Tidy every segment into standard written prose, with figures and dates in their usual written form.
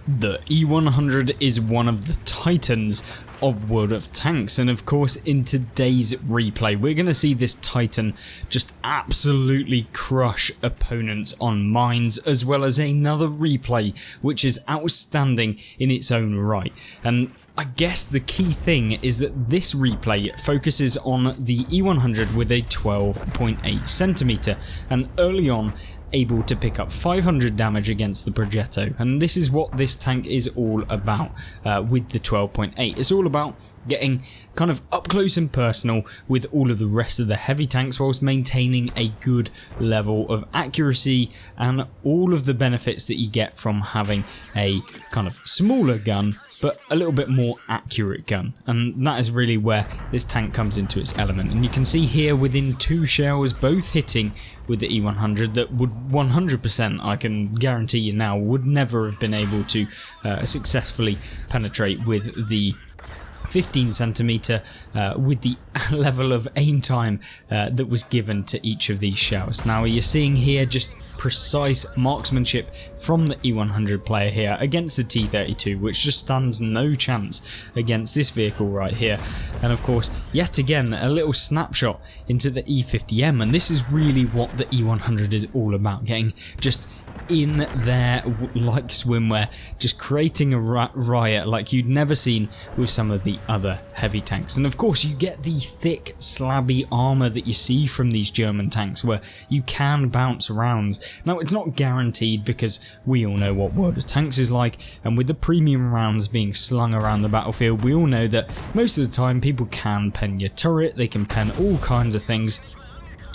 The E100 is one of the titans of World of Tanks, and of course in today's replay we're going to see this titan just absolutely crush opponents on mines, as well as another replay which is outstanding in its own right. And I guess the key thing is that this replay focuses on the E100 with a 12.8 centimeter, and early on able to pick up 500 damage against the Progetto, and this is what this tank is all about with the 12.8. It's all about getting kind of up close and personal with all of the rest of the heavy tanks whilst maintaining a good level of accuracy and all of the benefits that you get from having a kind of smaller gun but a little bit more accurate gun, and that is really where this tank comes into its element. And you can see here within 2 shells both hitting with the E100 that would 100%, I can guarantee you now, would never have been able to successfully penetrate with the 15 centimeter with the level of aim time that was given to each of these shells. Now you're seeing here just precise marksmanship from the E100 player here against the T32, which just stands no chance against this vehicle right here. And of course, yet again, a little snapshot into the E50M, and this is really what the E100 is all about, getting just in there like swimwear, just creating a riot like you'd never seen with some of the other heavy tanks. And of course you get the thick slabby armour that you see from these German tanks where you can bounce rounds. Now it's not guaranteed because we all know what World of Tanks is like, and with the premium rounds being slung around the battlefield, we all know that most of the time people can pen your turret, they can pen all kinds of things.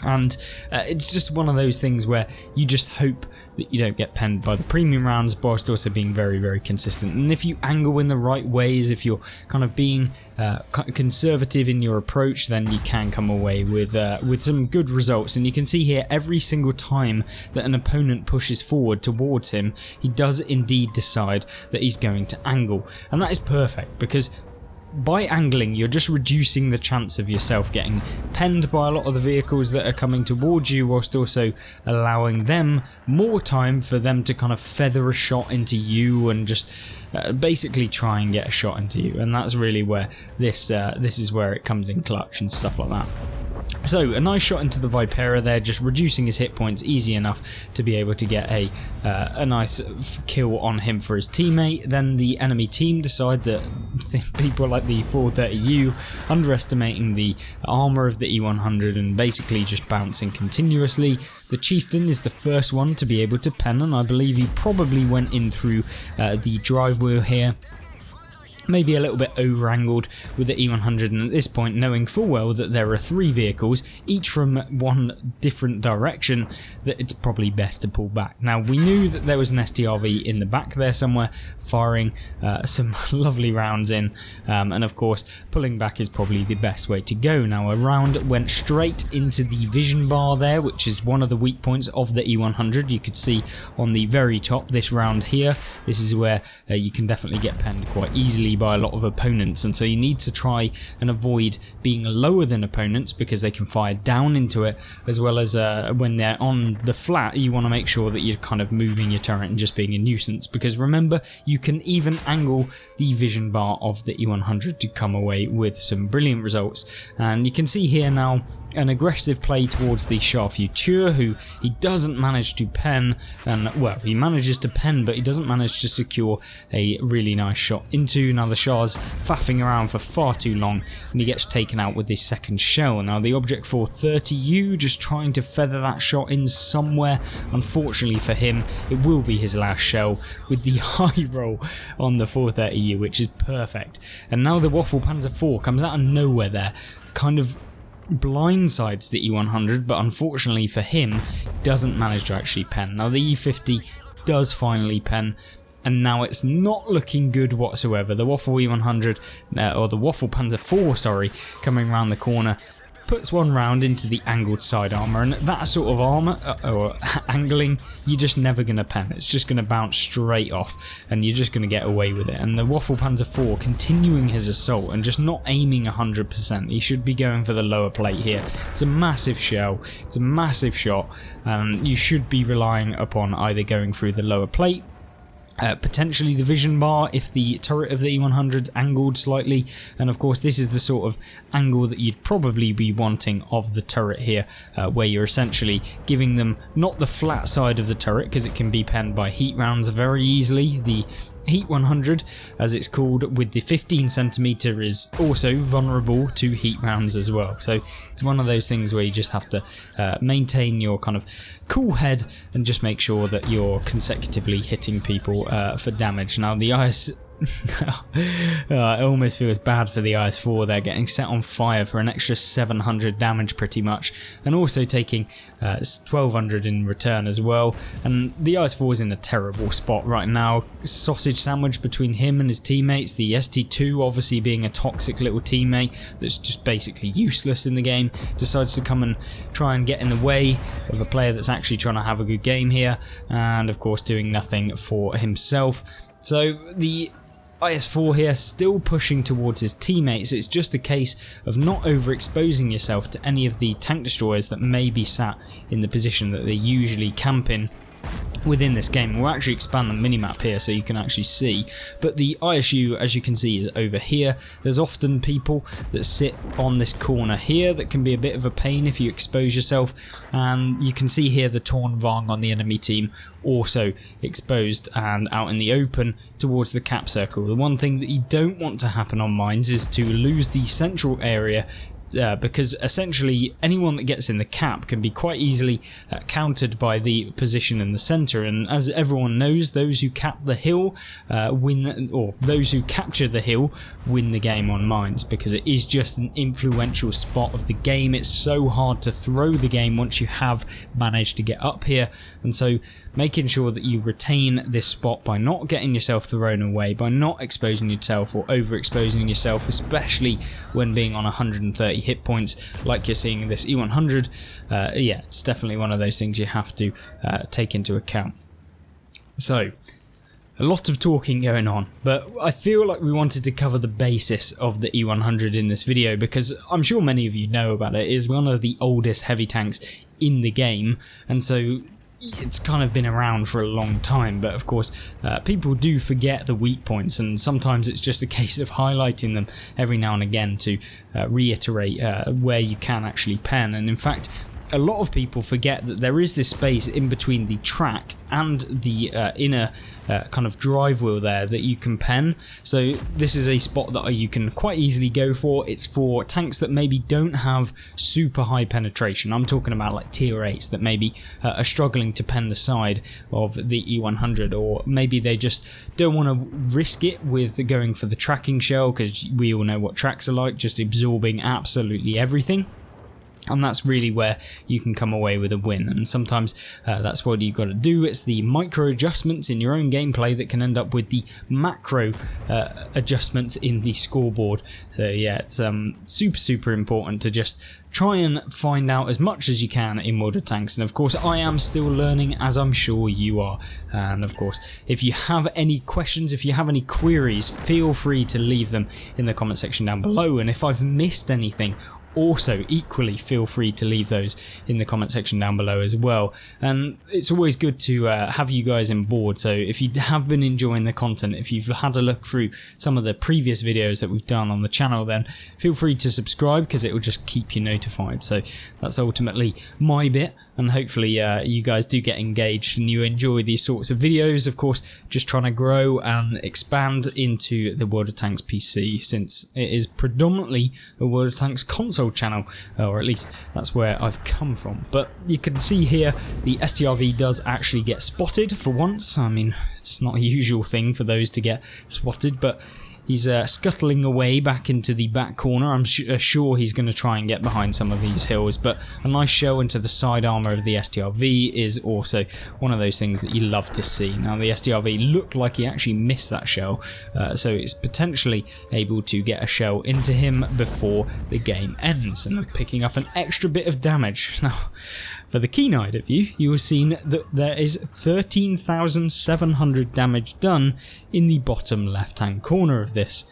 And it's just one of those things where you just hope that you don't get penned by the premium rounds, whilst also being very, very consistent. And if you angle in the right ways, if you're kind of being conservative in your approach, then you can come away with some good results. And you can see here every single time that an opponent pushes forward towards him, he does indeed decide that he's going to angle. And that is perfect, because by angling, you're just reducing the chance of yourself getting penned by a lot of the vehicles that are coming towards you, whilst also allowing them more time for them to kind of feather a shot into you and just basically try and get a shot into you. And that's really where this is where it comes in clutch and stuff like that. So a nice shot into the Vipera there, just reducing his hit points easy enough to be able to get a nice kill on him for his teammate. Then the enemy team decide that people like the 430U underestimating the armour of the E100 and basically just bouncing continuously. The Chieftain is the first one to be able to pen, and I believe he probably went in through the drive wheel here. Maybe a little bit over-angled with the E100, and at this point, knowing full well that there are 3 vehicles, each from one different direction, that it's probably best to pull back. Now, we knew that there was an STRV in the back there somewhere, firing some lovely rounds in, and of course, pulling back is probably the best way to go. Now, a round went straight into the vision bar there, which is one of the weak points of the E100. You could see on the very top, this round here, this is where you can definitely get penned quite easily by a lot of opponents, and so you need to try and avoid being lower than opponents because they can fire down into it, as well as when they're on the flat, you want to make sure that you're kind of moving your turret and just being a nuisance, because remember, you can even angle the vision bar of the E100 to come away with some brilliant results. And you can see here now an aggressive play towards the Charfutur, who he doesn't manage to pen, and well, he manages to pen, but he doesn't manage to secure a really nice shot into. Now the Char's faffing around for far too long, and he gets taken out with this second shell. Now the Object 430U just trying to feather that shot in somewhere. Unfortunately for him, it will be his last shell with the high roll on the 430U, which is perfect. And now the Waffle Panzer IV comes out of nowhere there, kind of blindsides the E100, but unfortunately for him, doesn't manage to actually pen. Now the E50 does finally pen, and now it's not looking good whatsoever. The Waffle E100, or the Waffle Panzer IV, sorry, coming around the corner, puts one round into the angled side armour, and that sort of armour, or angling, you're just never going to pen. It's just going to bounce straight off, and you're just going to get away with it. And the Waffle Panzer IV continuing his assault and just not aiming 100%. He should be going for the lower plate here. It's a massive shell, it's a massive shot, and you should be relying upon either going through the lower plate Potentially the vision bar if the turret of the E100's angled slightly, and of course this is the sort of angle that you'd probably be wanting of the turret here, where you're essentially giving them not the flat side of the turret, because it can be penned by heat rounds very easily. The Heat 100, as it's called, with the 15cm is also vulnerable to heat rounds as well. So it's one of those things where you just have to maintain your kind of cool head and just make sure that you're consecutively hitting people for damage. Now the IS... it almost feels bad for the IS-4. They're getting set on fire for an extra 700 damage pretty much, and also taking 1200 in return as well. And the IS-4 is in a terrible spot right now. Sausage sandwich between him and his teammates. The ST2 obviously being a toxic little teammate that's just basically useless in the game, decides to come and try and get in the way of a player that's actually trying to have a good game here, and of course doing nothing for himself. So the IS-4 here still pushing towards his teammates. It's just a case of not overexposing yourself to any of the tank destroyers that may be sat in the position that they usually camp in within this game. We'll actually expand the minimap here so you can actually see, but the ISU, as you can see, is over here. There's often people that sit on this corner here that can be a bit of a pain if you expose yourself, and you can see here the Torn Vang on the enemy team also exposed and out in the open towards the cap circle. The one thing that you don't want to happen on mines is to lose the central area, because essentially anyone that gets in the cap can be quite easily countered by the position in the centre, and as everyone knows, those who cap the hill win, or those who capture the hill win the game on mines, because it is just an influential spot of the game. It's so hard to throw the game once you have managed to get up here, and so making sure that you retain this spot by not getting yourself thrown away, by not exposing yourself or overexposing yourself, especially when being on 130 hit points like you're seeing in this E100. Yeah, it's definitely one of those things you have to take into account. So a lot of talking going on, but I feel like we wanted to cover the basis of the E100 in this video, because I'm sure many of you know about it. It is one of the oldest heavy tanks in the game, and so it's kind of been around for a long time, but of course people do forget the weak points, and sometimes it's just a case of highlighting them every now and again to reiterate where you can actually pen. And in fact, a lot of people forget that there is this space in between the track and the inner kind of drive wheel there that you can pen. So this is a spot that you can quite easily go for. It's for tanks that maybe don't have super high penetration. I'm talking about like tier 8s that maybe are struggling to pen the side of the E100, or maybe they just don't want to risk it with going for the tracking shell, because we all know what tracks are like, just absorbing absolutely everything. And that's really where you can come away with a win, and sometimes that's what you've got to do. It's the micro adjustments in your own gameplay that can end up with the macro adjustments in the scoreboard. So yeah, it's super important to just try and find out as much as you can in World of Tanks. And of course I am still learning, as I'm sure you are. And of course, if you have any questions, if you have any queries, feel free to leave them in the comment section down below. And if I've missed anything, also equally feel free to leave those in the comment section down below as well. And it's always good to have you guys on board. So if you have been enjoying the content, if you've had a look through some of the previous videos that we've done on the channel, then feel free to subscribe, because it will just keep you notified. So that's ultimately my bit, and hopefully you guys do get engaged and you enjoy these sorts of videos. Of course, just trying to grow and expand into the World of Tanks PC, since it is predominantly a World of Tanks console channel, or at least that's where I've come from. But you can see here the STRV does actually get spotted for once. I mean, it's not a usual thing for those to get spotted, but he's scuttling away back into the back corner. I'm sure he's going to try and get behind some of these hills, but a nice shell into the side armour of the STRV is also one of those things that you love to see. Now the STRV looked like he actually missed that shell, so it's potentially able to get a shell into him before the game ends, and picking up an extra bit of damage. Now, for the keen-eyed of you, you have seen that there is 13,700 damage done in the bottom left-hand corner of this.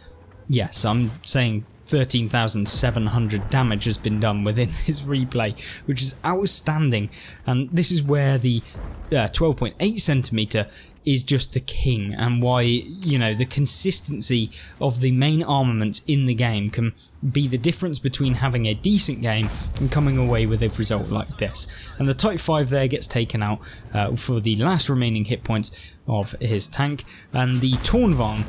Yes, I'm saying 13,700 damage has been done within this replay, which is outstanding. And this is where the 12.8cm is just the king, and why, you know, the consistency of the main armaments in the game can be the difference between having a decent game and coming away with a result like this. And the Type 5 there gets taken out for the last remaining hit points of his tank, and the Tornvang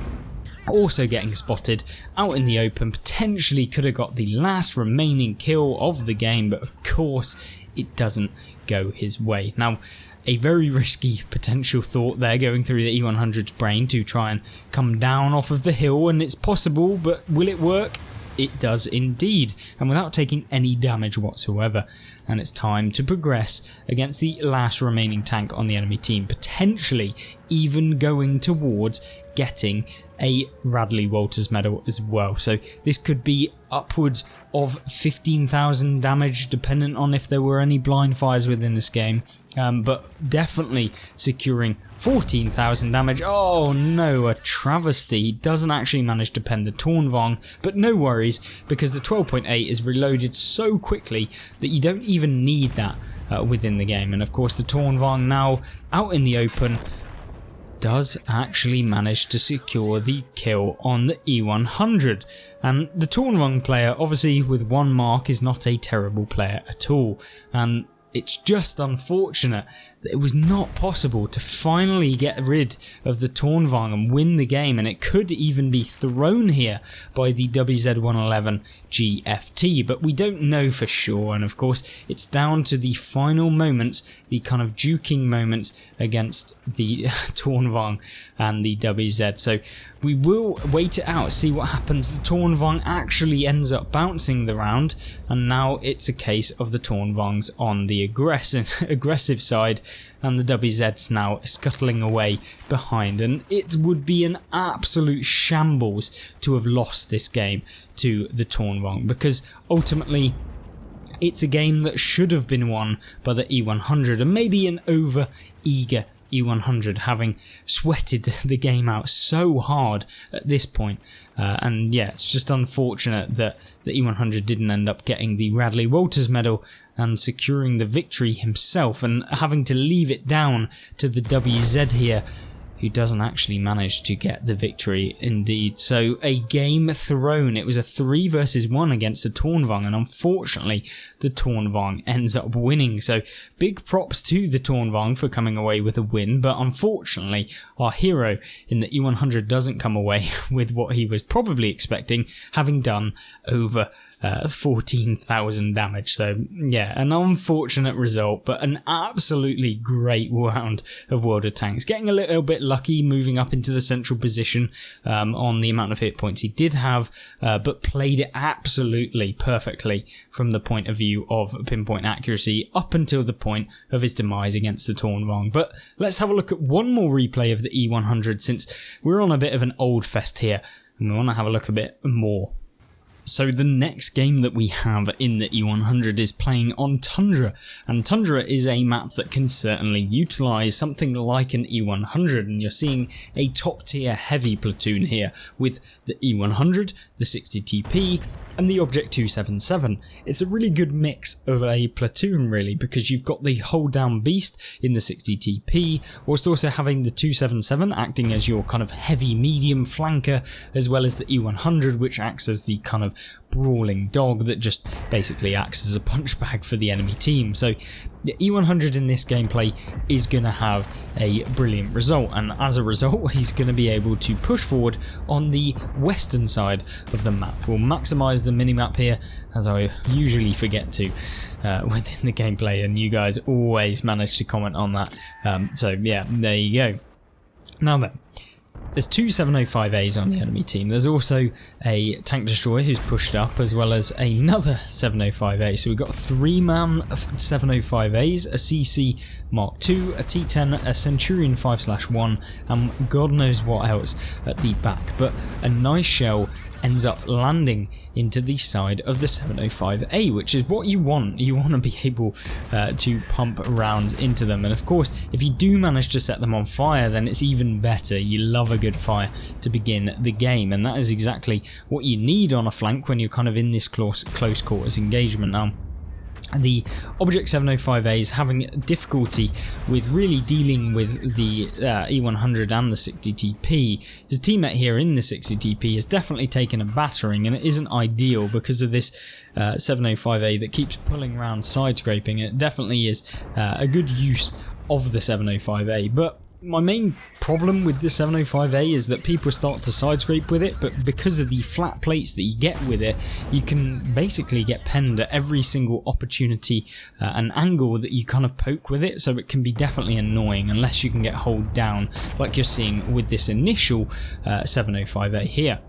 also getting spotted out in the open, potentially could have got the last remaining kill of the game, but of course it doesn't go his way. Now, a very risky potential thought there going through the E100's brain to try and come down off of the hill, and it's possible, but will it work? It does indeed, and without taking any damage whatsoever. And it's time to progress against the last remaining tank on the enemy team, potentially even going towards getting a Radley Walters medal as well. So this could be upwards of 15,000 damage, dependent on if there were any blind fires within this game, but definitely securing 14,000 damage. Oh no, a travesty. He doesn't actually manage to pen the Tornvang, but no worries, because the 12.8 is reloaded so quickly that you don't even need that within the game. And of course the Tornvang now out in the open does actually manage to secure the kill on the E100. And the Tornvang player, obviously with one mark, is not a terrible player at all. And it's just unfortunate that it was not possible to finally get rid of the Tornvang and win the game, and it could even be thrown here by the WZ-111 GFT, but we don't know for sure. And of course it's down to the final moments, the kind of duking moments against the Tornvang and the WZ. So we will wait it out, see what happens. The Tornvang actually ends up bouncing the round, and now it's a case of the Tornvangs on the aggressive side, and the WZ's now scuttling away behind. And it would be an absolute shambles to have lost this game to the Tornvang, because ultimately it's a game that should have been won by the E100, and maybe an over-eager E100 having sweated the game out so hard at this point. And yeah, it's just unfortunate that the E100 didn't end up getting the Radley Walters medal and securing the victory himself, and having to leave it down to the WZ here, who doesn't actually manage to get the victory indeed. So a game thrown. It was a 3 versus 1 against the Tornvang, and unfortunately the Tornvang ends up winning. So big props to the Tornvang for coming away with a win, but unfortunately our hero in the E100 doesn't come away with what he was probably expecting, having done over 14,000 damage. So yeah, an unfortunate result, but an absolutely great round of World of Tanks. Getting a little bit lucky moving up into the central position on the amount of hit points he did have, but played it absolutely perfectly from the point of view of pinpoint accuracy up until the point of his demise against the Tornvang. But let's have a look at one more replay of the E100, since we're on a bit of an old fest here and we want to have a look a bit more. So the next game that we have in the E100 is playing on Tundra, and Tundra is a map that can certainly utilise something like an E100, and you're seeing a top tier heavy platoon here with the E100, the 60TP and the Object 277. It's a really good mix of a platoon really, because you've got the hold down beast in the 60TP, whilst also having the 277 acting as your kind of heavy medium flanker, as well as the E100 which acts as the kind of brawling dog that just basically acts as a punch bag for the enemy team. So the E100 in this gameplay is going to have a brilliant result, and as a result he's going to be able to push forward on the western side of the map. We'll maximise the minimap here, as I usually forget to within the gameplay, and you guys always manage to comment on that. So yeah, there you go. Now then, there's 2 705As on the enemy team. There's also a tank destroyer who's pushed up, as well as another 705A. So we've got 3-man 705As, a CC Mark II, a T10, a Centurion 5/1, and God knows what else at the back. But a nice shell ends up landing into the side of the 705A, which is what you want. You want to be able to pump rounds into them, and of course if you do manage to set them on fire, then it's even better. You love a good fire to begin the game, and that is exactly what you need on a flank when you're kind of in this close quarters engagement. Now the Object 705A is having difficulty with really dealing with the E100 and the 60TP. His teammate here in the 60TP has definitely taken a battering, and it isn't ideal because of this 705A that keeps pulling around side scraping. It definitely is a good use of the 705A, but my main problem with the 705A is that people start to side scrape with it, but because of the flat plates that you get with it, you can basically get penned at every single opportunity and angle that you kind of poke with it, so it can be definitely annoying unless you can get hold down like you're seeing with this initial 705A here.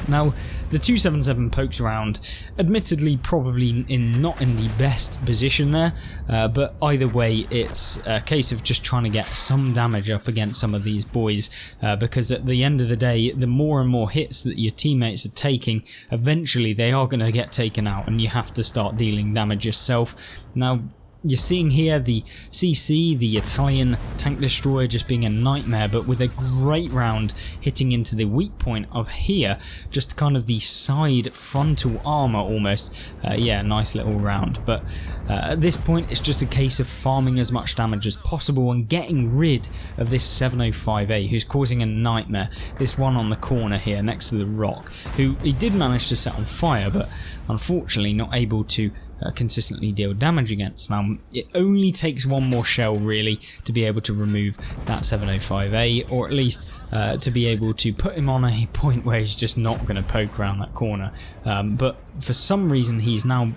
Now, the 277 pokes around, admittedly probably not in the best position there, but either way it's a case of just trying to get some damage up against some of these boys, because at the end of the day, the more and more hits that your teammates are taking, eventually they are going to get taken out and you have to start dealing damage yourself. Now, you're seeing here the CC, the Italian tank destroyer, just being a nightmare, but with a great round hitting into the weak point of here, just kind of the side frontal armor almost. Yeah, nice little round, but at this point it's just a case of farming as much damage as possible and getting rid of this 705A who's causing a nightmare. This one on the corner here next to the rock, who he did manage to set on fire, but unfortunately not able to consistently deal damage against. Now, it only takes one more shell really to be able to remove that 705A, or at least to be able to put him on a point where he's just not going to poke around that corner. But for some reason he's now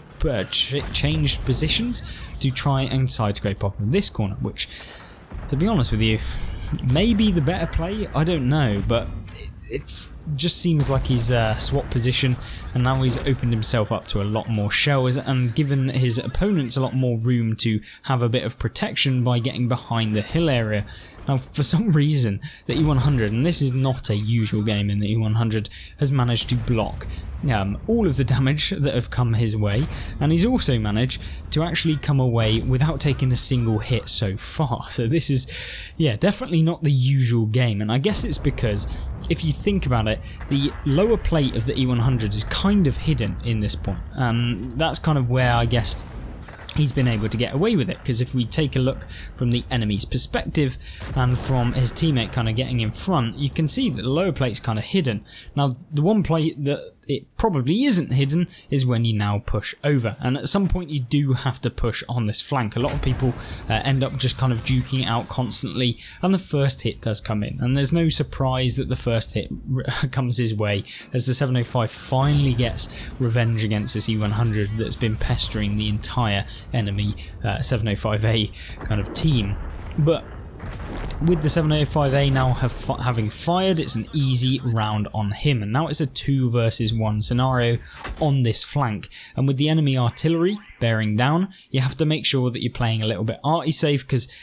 changed positions to try and side scrape off of this corner, which, to be honest with you, may be the better play. I don't know, but it just seems like he's swapped position, and now he's opened himself up to a lot more shells and given his opponents a lot more room to have a bit of protection by getting behind the hill area. Now, for some reason, the E100, and this is not a usual game in the E100, has managed to block all of the damage that have come his way, and he's also managed to actually come away without taking a single hit so far. So this is, yeah, definitely not the usual game, and I guess it's because, if you think about it, the lower plate of the E100 is kind of hidden in this point, and that's kind of where I guess he's been able to get away with it, because if we take a look from the enemy's perspective and from his teammate kind of getting in front, you can see that the lower plate's kind of hidden. Now, the one plate that it probably isn't hidden is when you now push over, and at some point you do have to push on this flank. A lot of people end up just kind of duking it out constantly, and the first hit does come in, and there's no surprise that the first hit comes his way as the 705 finally gets revenge against this E100 that's been pestering the entire enemy 705A kind of team. But with the 705A now having fired, it's an easy round on him, and now it's a 2 versus 1 scenario on this flank, and with the enemy artillery bearing down, you have to make sure that you're playing a little bit arty safe, because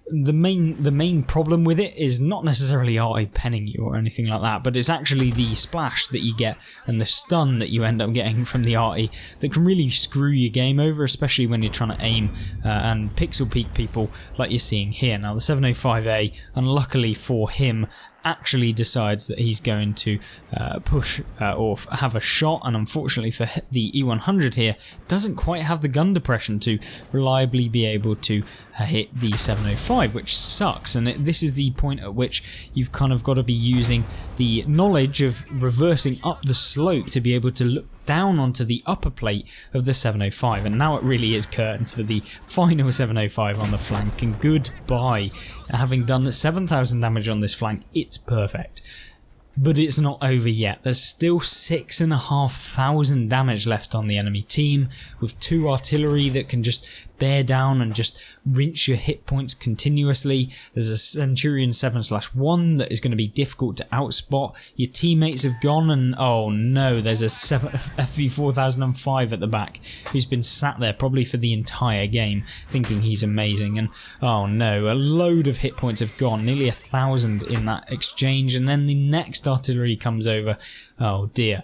the main problem with it is not necessarily arty penning you or anything like that, but it's actually the splash that you get and the stun that you end up getting from the arty that can really screw your game over, especially when you're trying to aim and pixel peek people like you're seeing here. Now, the 705A, unluckily for him, actually decides that he's going to push or have a shot, and unfortunately for the E100 here, doesn't quite have the gun depression to reliably be able to hit the 705, which sucks. And this is the point at which you've kind of got to be using the knowledge of reversing up the slope to be able to look down onto the upper plate of the 705, and now it really is curtains for the final 705 on the flank, and goodbye. Having done 7,000 damage on this flank, it's perfect. But it's not over yet. There's still 6,500 damage left on the enemy team, with 2 artillery that can just bear down and just rinse your hit points continuously. There's a Centurion 7/1 that is going to be difficult to outspot. Your teammates have gone, and oh no, there's a FV 4005 at the back who's been sat there probably for the entire game thinking he's amazing, and oh no, a load of hit points have gone, nearly 1,000 in that exchange, and then the next artillery comes over. Oh dear.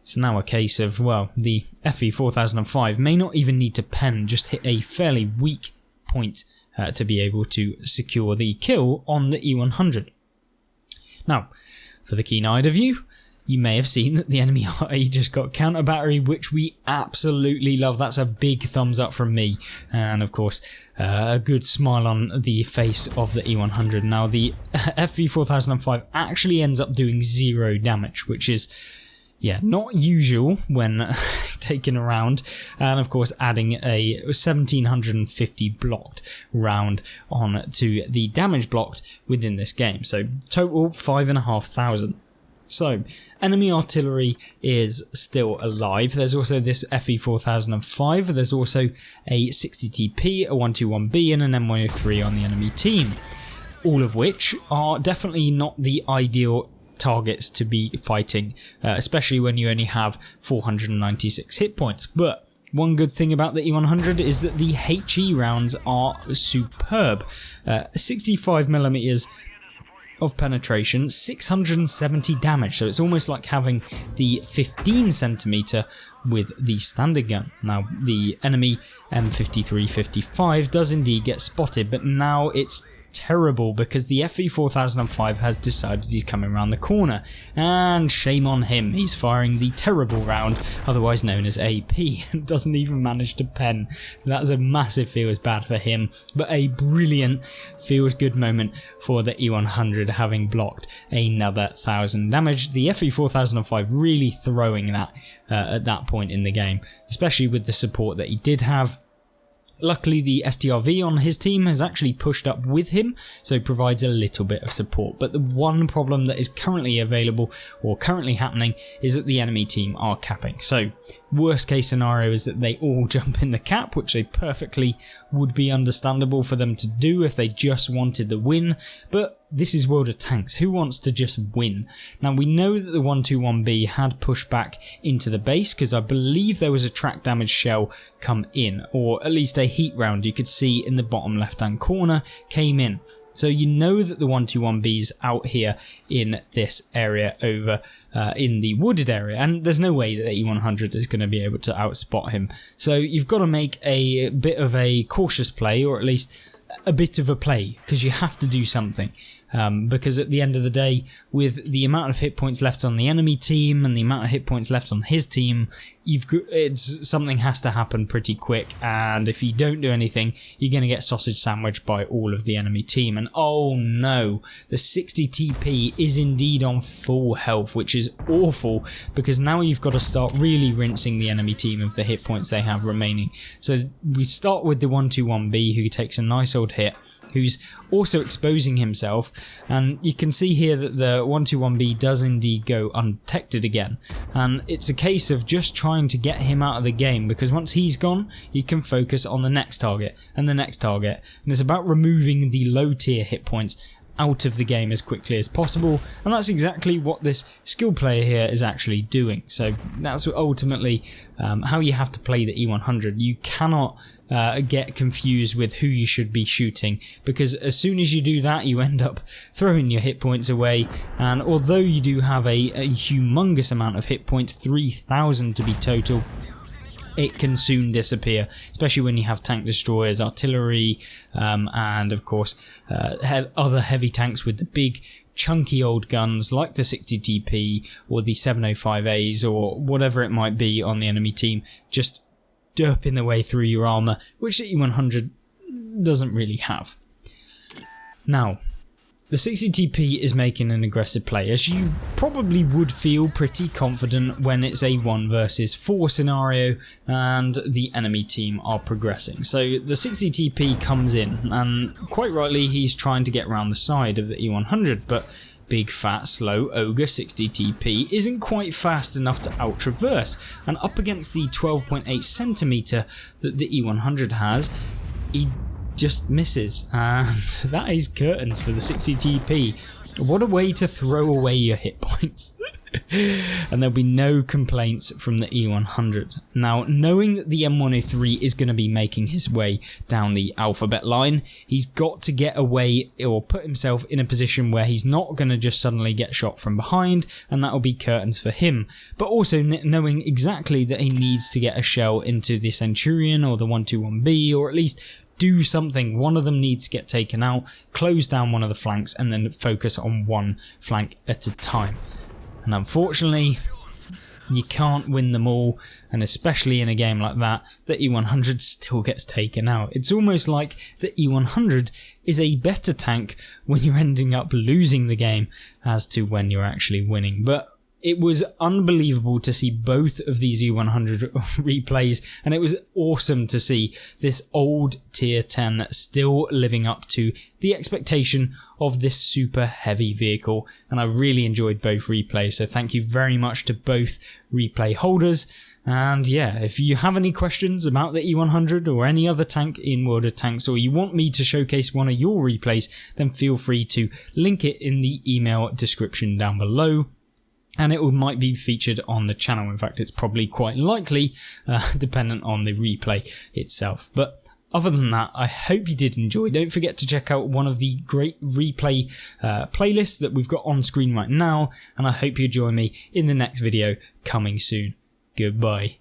It's now a case of, well, the FE 4005 may not even need to pen, just hit a fairly weak point to be able to secure the kill on the E100. Now, for the keen-eyed of you, you may have seen that the enemy RA just got counter battery, which we absolutely love. That's a big thumbs up from me, and of course a good smile on the face of the E100. Now the FV4005 actually ends up doing 0 damage, which is, yeah, not usual when taken around, and of course adding a 1750 blocked round on to the damage blocked within this game. So total 5,500. So enemy artillery is still alive. There's also this FE4005. There's also a 60TP, a 121B and an M103 on the enemy team. All of which are definitely not the ideal targets to be fighting, especially when you only have 496 hit points. But one good thing about the E100 is that the HE rounds are superb. 65mm of penetration, 670 damage, so it's almost like having the 15cm with the standard gun. Now the enemy M5355 does indeed get spotted, but now it's terrible because the FE4005 has decided he's coming around the corner, and shame on him, he's firing the terrible round, otherwise known as AP, and doesn't even manage to pen. That's a massive feels bad for him, but a brilliant feels good moment for the E100, having blocked another 1,000 damage. The FE4005 really throwing that at that point in the game, especially with the support that he did have. Luckily, the STRV on his team has actually pushed up with him, so provides a little bit of support. But the one problem that is currently available, or currently happening, is that the enemy team are capping. So, worst case scenario is that they all jump in the cap, which they perfectly would be understandable for them to do if they just wanted the win. But this is World of Tanks. Who wants to just win? Now, we know that the 121B had pushed back into the base because I believe there was a track damage shell come in, or at least a heat round you could see in the bottom left hand corner came in. So you know that the 121B's out here in this area over in the wooded area, and there's no way that the E100 is going to be able to outspot him. So you've got to make a bit of a cautious play, or at least a bit of a play, because you have to do something. Because at the end of the day, with the amount of hit points left on the enemy team and the amount of hit points left on his team, something has to happen pretty quick, and if you don't do anything, you're going to get sausage sandwiched by all of the enemy team. And oh no, the 60 TP is indeed on full health, which is awful, because now you've got to start really rinsing the enemy team of the hit points they have remaining. So we start with the 121B, who takes a nice old hit, who's also exposing himself, and you can see here that the 121B does indeed go undetected again, and it's a case of just trying to get him out of the game, because once he's gone you can focus on the next target and the next target, and it's about removing the low tier hit points out of the game as quickly as possible, and that's exactly what this skill player here is actually doing. So that's ultimately how you have to play the E100. You cannot get confused with who you should be shooting, because as soon as you do that you end up throwing your hit points away, and although you do have a humongous amount of hit points, 3,000 to be total, it can soon disappear, especially when you have tank destroyers, artillery, and of course other heavy tanks with the big chunky old guns like the 60TP or the 705As or whatever it might be on the enemy team, just derping their way through your armour, which the E100 doesn't really have. Now, the 60TP is making an aggressive play, as you probably would feel pretty confident when it's a 1 versus 4 scenario and the enemy team are progressing. So the 60TP comes in, and quite rightly he's trying to get around the side of the E100, but big fat slow ogre 60TP isn't quite fast enough to out-traverse, and up against the 12.8cm that the E100 has, he just misses, and that is curtains for the 60TP. What a way to throw away your hit points. And there'll be no complaints from the E100. Now, knowing that the M103 is going to be making his way down the alphabet line, he's got to get away or put himself in a position where he's not going to just suddenly get shot from behind, and that'll be curtains for him. But also knowing exactly that he needs to get a shell into the Centurion or the 121B, or at least do something. One of them needs to get taken out, close down one of the flanks, and then focus on one flank at a time. and unfortunately you can't win them all, and especially in a game like that, the E100 still gets taken out. It's almost like the E100 is a better tank when you're ending up losing the game as to when you're actually winning. But it was unbelievable to see both of these E100 replays, and it was awesome to see this old tier 10 still living up to the expectation of this super heavy vehicle, and I really enjoyed both replays, so thank you very much to both replay holders. And yeah, if you have any questions about the E100 or any other tank in World of Tanks, or you want me to showcase one of your replays, then feel free to link it in the email description down below, and it might be featured on the channel. In fact, it's probably quite likely, dependent on the replay itself. But other than that, I hope you did enjoy. Don't forget to check out one of the great replay playlists that we've got on screen right now, and I hope you join me in the next video coming soon. Goodbye.